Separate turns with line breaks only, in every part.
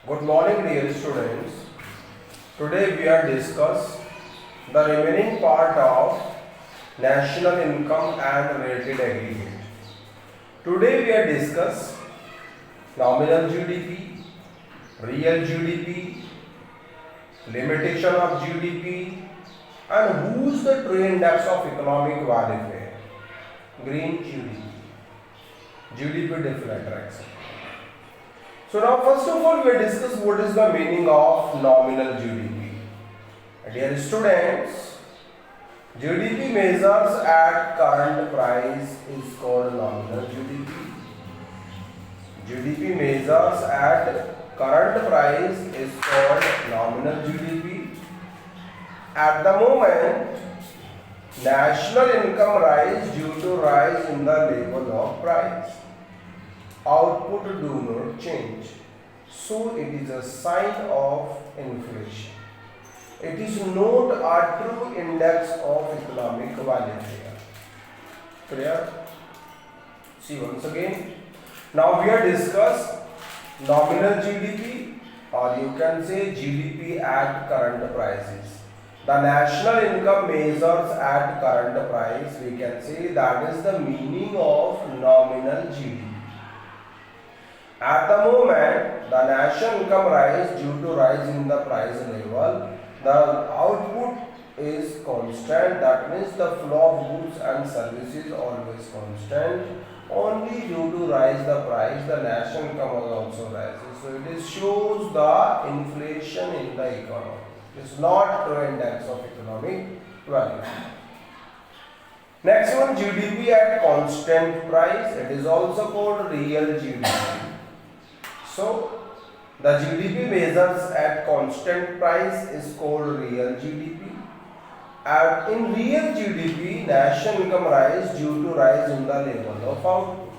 Good morning, dear students. Today we are discuss the remaining part of national income and related aggregate. Today we are discuss nominal GDP, real GDP, limitation of GDP, and who's the true index of economic welfare? Green GDP, GDP deflator, etc. So now first of all we will discuss what is the meaning of nominal GDP. Dear students, GDP measures at current price is called nominal GDP. GDP measures at current price is called nominal GDP. At the moment, national income rise due to rise in the level of price. Output do not change, so it is a sign of inflation. It is not a true index of economic welfare. Clear? See once again. Now we are discuss nominal GDP, or you can say GDP at current prices. The national income measures at current price. We can say that is the meaning of nominal GDP. At the moment, the national income rise due to rise in the price level. The output is constant. That means the flow of goods and services always constant. Only due to rise the price, the national income also rises. So it shows the inflation in the economy. It is not true index of economic value. Next one, GDP at constant price. It is also called real GDP. So, the GDP measures at constant price is called real GDP. And in real GDP, national income rise due to rise in the level of output.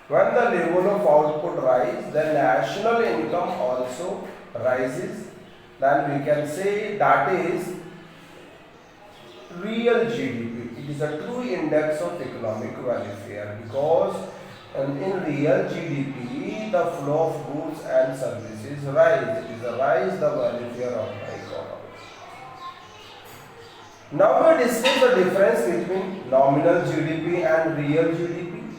When the level of output rise, the national income also rises. Then we can say that is real GDP. It is a true index of economic welfare because and in real GDP, the flow of goods and services rise. It is a rise the welfare of the economy. Now we discuss the difference between nominal GDP and real GDP.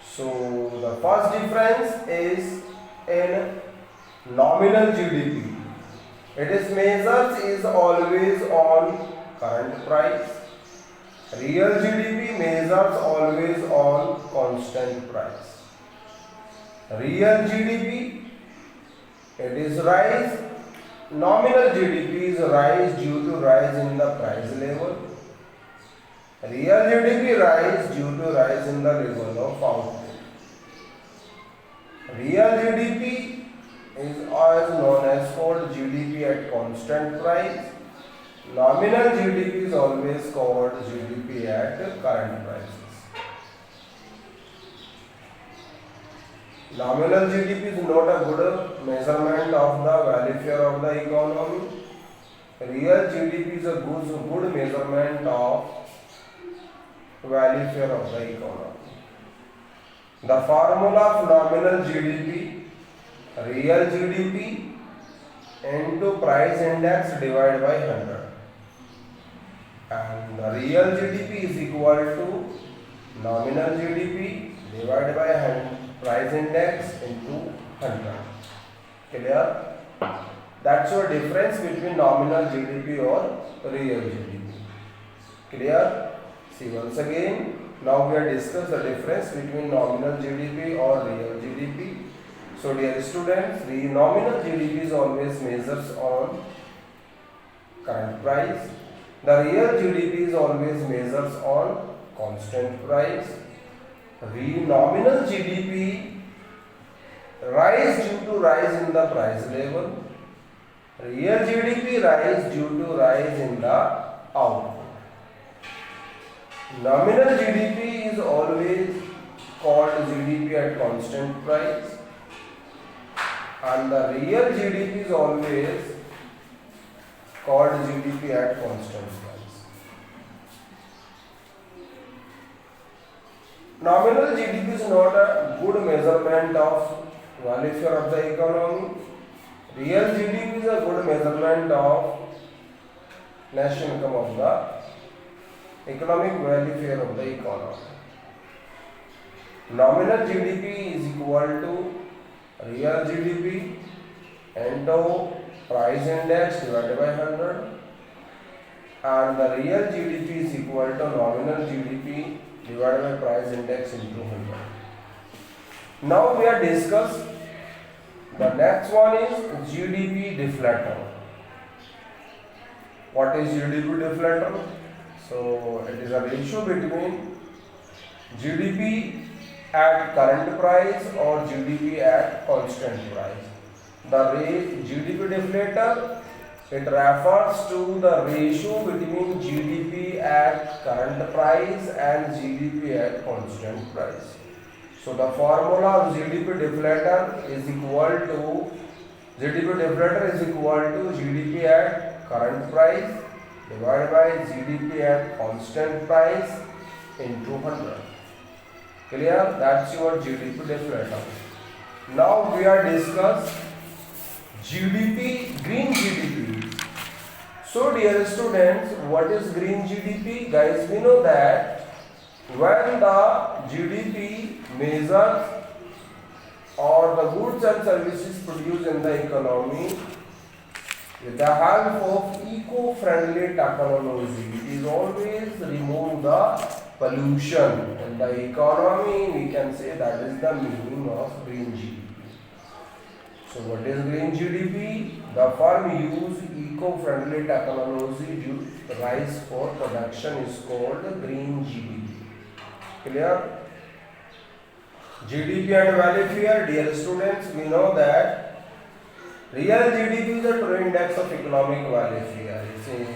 So the first difference is in nominal GDP. It is measures is always on current price. Real GDP measures always on constant price. Real GDP, it is rise. Nominal GDP is rise due to rise in the price level. Real GDP rise due to rise in the level of output. Real GDP is always known as called GDP at constant price. Nominal GDP is always called GDP at current prices. Nominal GDP is not a good measurement of the welfare of the economy. Real GDP is a good measurement of welfare of the economy. The formula of nominal GDP, real GDP into price index divided by 100. And the real GDP is equal to nominal GDP divided by price index into 100. Clear? That's your difference between nominal GDP or real GDP. Clear? See once again. Now we are discuss the difference between nominal GDP or real GDP. So dear students, the nominal GDP is always measures on current price. The real GDP is always measures on constant price. The nominal GDP rise due to rise in the price level. Real GDP rise due to rise in the output. Nominal GDP is always called GDP at constant price, and the real GDP is always called GDP at constant price. Nominal GDP is not a good measurement of value share of the economy. Real GDP is a good measurement of national income of the economic value share of the economy. Nominal GDP is equal to real GDP into price index divided by 100, and the real GDP is equal to nominal GDP divided by price index into 100. Now we are discuss the next one is GDP deflator. What is GDP deflator? So it is a ratio between GDP at current price or GDP at constant price. The GDP deflator, it refers to the ratio between GDP at current price and GDP at constant price. So the formula of GDP deflator is equal to GDP at current price divided by GDP at constant price into 100. Clear? That's your GDP deflator. Now we are discuss GDP, green GDP. So dear students, what is green GDP? Guys, we know that when the GDP measures or the goods and services produced in the economy with the help of eco-friendly technology, it is always remove the pollution in the economy. We can say that is the meaning of green GDP. So what is green GDP? The firm use eco-friendly technology to rise for production is called green GDP. Clear? GDP and value share, dear students, we know that real GDP is the true index of economic value share. It's an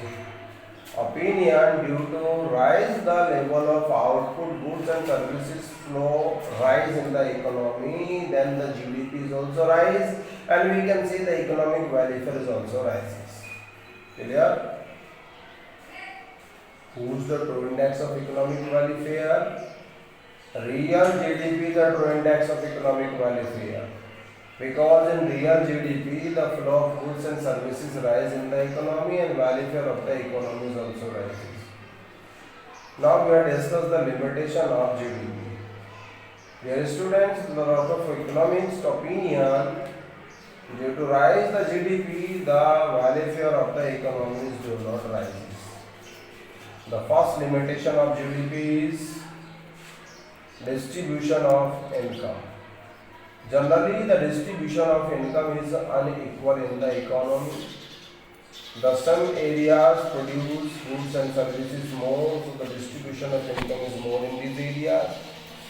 opinion due to rise the level of output, goods and services flow rise in the economy, then the GDP is also rise, and we can see the economic value share is also rises. Clear? Who's the true index of economic value share? Real GDP is the true index of economic value share. Because in real GDP, the flow of goods and services rise in the economy and value share of the economy is also rises. Now we have discussed the limitation of GDP. Dear students, the lot of economics opinion, due to rise the GDP, the value share of the economies do not rise. The first limitation of GDP is distribution of income. Generally, the distribution of income is unequal in the economy. Some areas produce goods and services more, so the distribution of income is more in these areas.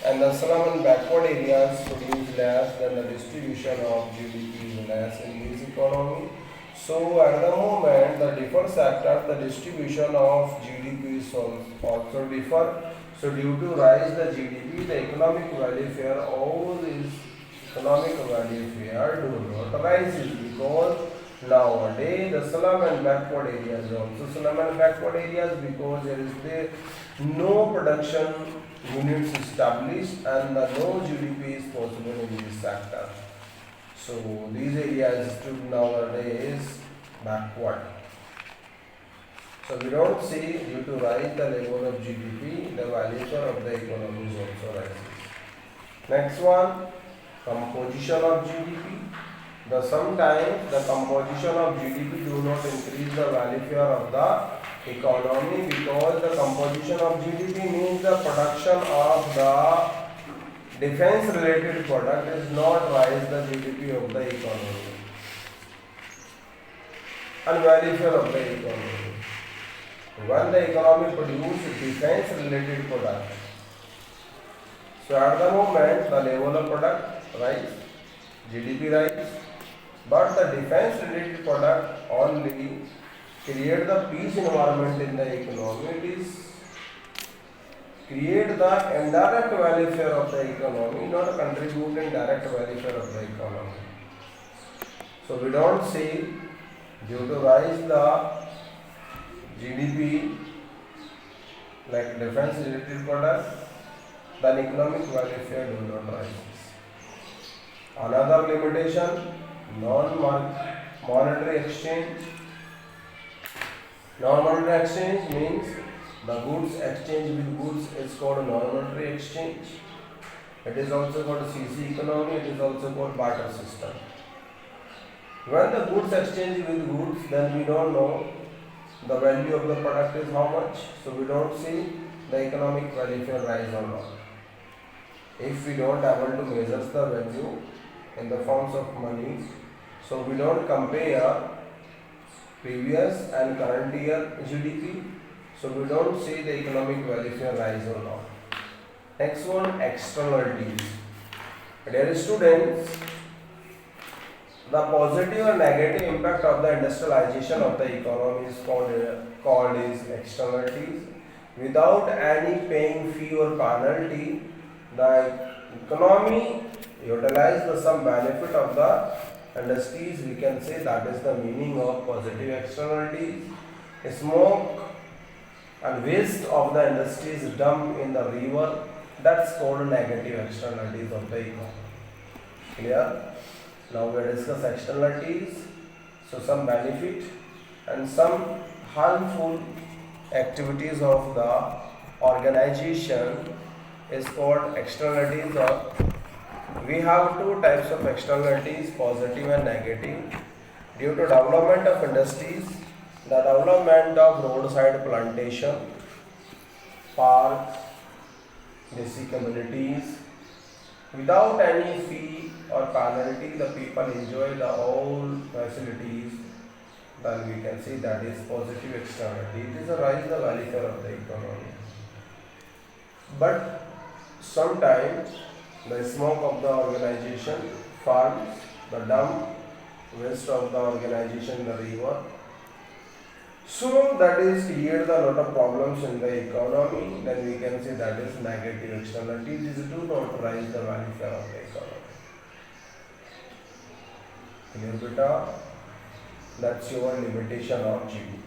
And the slum and backward areas produce less, then the distribution of GDP is less in this economy. So at the moment, the different sectors, the distribution of GDP is also differ. So due to rise the GDP, the economic value share, all these economic value share do not rise because nowadays the slum and backward areas also slum and backward areas because there is no production units established and no GDP is possible in this sector. So these areas stood nowadays backward. So we don't see due to rise the level of GDP, the value share of the economy is also rising. Next one, composition of GDP. Sometimes the composition of GDP do not increase the value share of the economy because the composition of GDP means the production of the defense related product is not rise the GDP of the economy and value share of the economy. When the economy produces defense related product, so at the moment the level of product rise, GDP rise, but the defense related product only create the peace environment in the economy. It is create the indirect value share of the economy, not contribute in direct value share of the economy. So we don't see due to rise the GDP like defense related product, then economic value share do not rise. Another limitation, non-monetary exchange. Non-monetary exchange means the goods exchange with goods is called non-monetary exchange. It is also called CC economy. It is also called barter system. When the goods exchange with goods, then we don't know the value of the product is how much, so we don't see the economic welfare rise or not. If we don't able to measure the value in the forms of money, so we don't compare previous and current year GDP, so we don't see the economic welfare rise or not. Next one, externalities. Dear students, the positive and negative impact of the industrialization of the economy is called is externalities. Without any paying fee or penalty, the economy utilizes some benefit of the industries. We can say that is the meaning of positive externalities. Smoke and waste of the industries dumped in the river, that's called negative externalities of the economy. Clear? Now we discuss externalities. So some benefit and some harmful activities of the organization is called externalities. Or we have two types of externalities, positive and negative. Due to development of industries, the development of roadside plantation, parks, basic communities, without any fee or penalty, the people enjoy the all facilities, then we can see that is positive externality. It is a rise the welfare of the economy. But sometimes the smoke of the organization, farms, the dump, waste of the organization in the river. So that is create a lot of problems in the economy. Then we can say that is negative externality. These do not rise the welfare of the economy. Clear, beta? That's your limitation of GDP.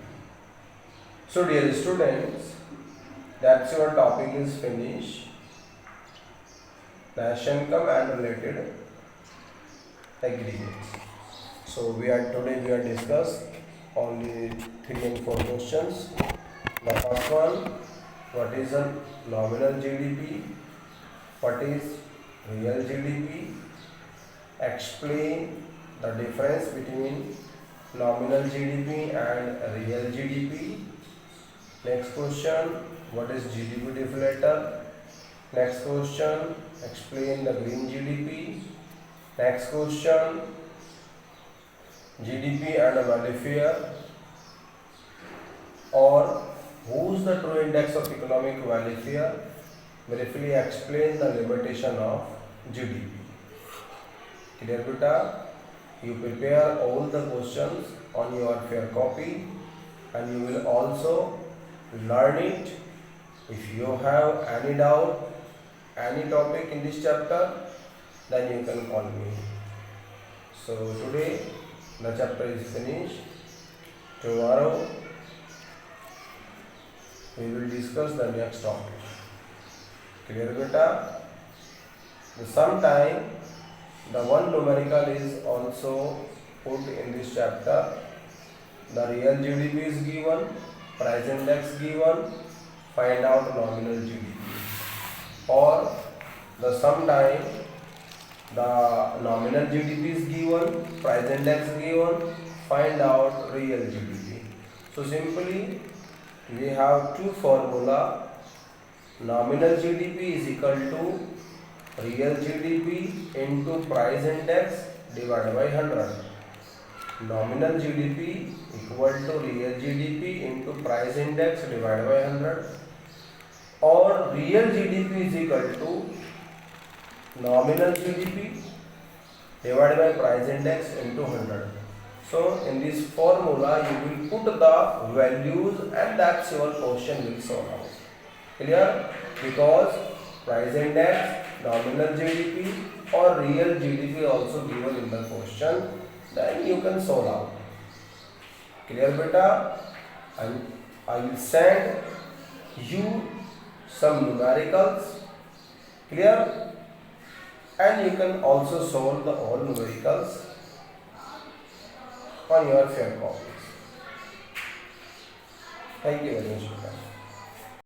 So dear students, that's your topic is finished. National income and related agreements. So we are discussed only 3 and 4 questions. The first one, what is a nominal GDP? What is real GDP? Explain the difference between nominal GDP and real GDP. Next question, what is GDP deflator? Next question, explain the green GDP. Next question, GDP and welfare, or who is the true index of economic welfare? Briefly explain the limitation of GDP. Clear, beta? You prepare all the questions on your fair copy and you will also learn it. If you have any doubt, any topic in this chapter, then you can call me. So today the chapter is finished. Tomorrow we will discuss the next topic. Clear, beta? Sometime the one numerical is also put in this chapter. The real GDP is given, price index given, find out nominal GDP. Or the sometime the nominal GDP is given, price index given, find out real GDP. So simply we have two formula. Nominal GDP is equal to real GDP into price index divided by 100. Nominal GDP equal to real GDP into price index divided by 100, or real GDP is equal to nominal GDP divided by price index into 100. So in this formula you will put the values and that's your question will solve out. Clear? Because price index, nominal GDP or real GDP also given in the question, then you can solve out. Clear, beta? I will send you some numericals. Clear? and you can also solve the all numericals on your fair copies. Thank you very much.